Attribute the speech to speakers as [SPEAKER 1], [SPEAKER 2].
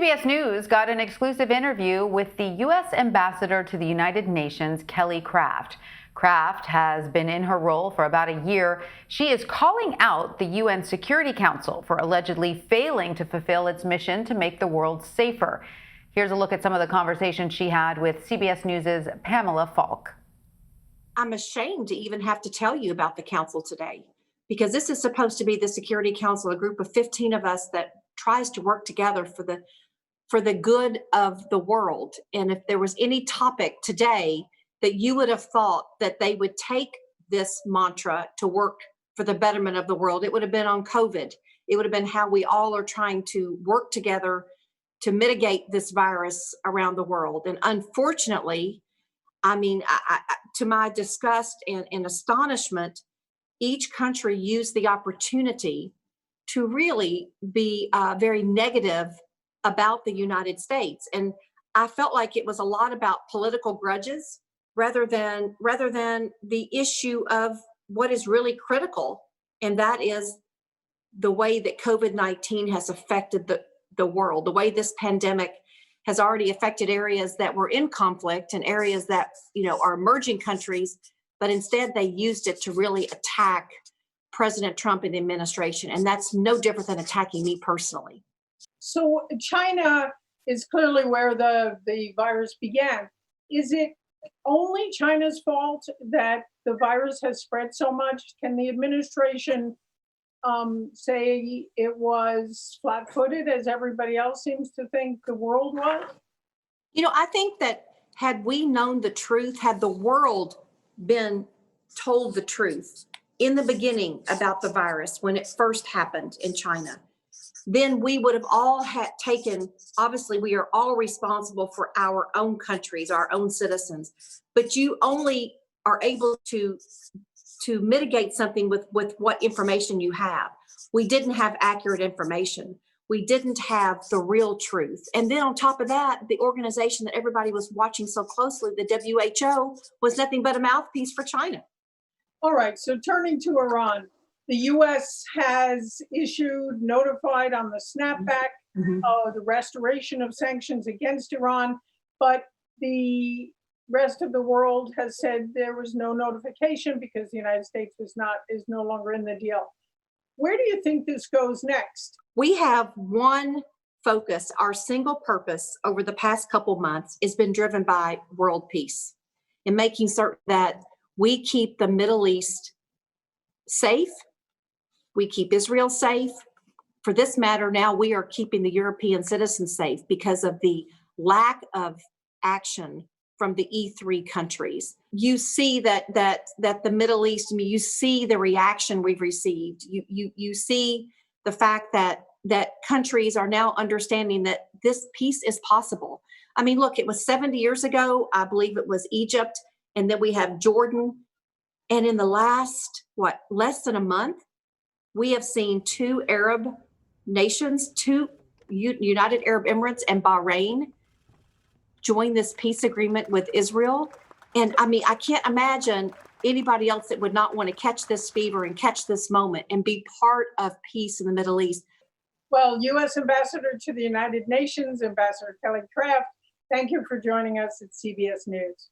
[SPEAKER 1] CBS News got an exclusive interview with the U.S. Ambassador to the United Nations, Kelly Craft. Craft has been in her role for about a year. She is calling out the UN Security Council for allegedly failing to fulfill its mission to make the world safer. Here's a look at some of the conversations she had with CBS News' Pamela Falk.
[SPEAKER 2] I'm ashamed to even have to tell you about the council today, because this is supposed to be the Security Council, a group of 15 of us that tries to work together for the good of the world. And if there was any topic today that you would have thought that they would take this mantra to work for the betterment of the world, it would have been on COVID. It would have been how we all are trying to work together to mitigate this virus around the world. And unfortunately, to my disgust and astonishment, each country used the opportunity to really be very negative about the United States. And I felt like it was a lot about political grudges rather than the issue of what is really critical, and that is the way that COVID-19 has affected the world, the way this pandemic has already affected areas that were in conflict and areas that, are emerging countries, but instead they used it to really attack President Trump and the administration. And that's no different than attacking me personally.
[SPEAKER 3] So China is clearly where the virus began. Is it only China's fault that the virus has spread so much? Can the administration say it was flat-footed, as everybody else seems to think the world was?
[SPEAKER 2] I think that had we known the truth, had the world been told the truth in the beginning about the virus when it first happened in China, then we would have all obviously we are all responsible for our own countries, our own citizens, but you only are able to mitigate something with what information you have. We didn't have accurate information. We didn't have the real truth. And then on top of that, the organization that everybody was watching so closely, the WHO, was nothing but a mouthpiece for China.
[SPEAKER 3] All right, so turning to Iran, the U.S. has notified on the snapback, the restoration of sanctions against Iran, but the rest of the world has said there was no notification because the United States is no longer in the deal. Where do you think this goes next?
[SPEAKER 2] We have one focus. Our single purpose over the past couple months has been driven by world peace and making certain that we keep the Middle East safe. We keep Israel safe. For this matter, now we are keeping the European citizens safe because of the lack of action from the E3 countries. You see that the Middle East, you see the reaction we've received. You see the fact that countries are now understanding that this peace is possible. Look, it was 70 years ago, I believe it was Egypt, and then we have Jordan. And in the last, less than a month, we have seen two Arab nations, two United Arab Emirates and Bahrain, join this peace agreement with Israel. And I can't imagine anybody else that would not want to catch this fever and catch this moment and be part of peace in the Middle East.
[SPEAKER 3] Well, U.S. Ambassador to the United Nations, Ambassador Kelly Craft, thank you for joining us at CBS News.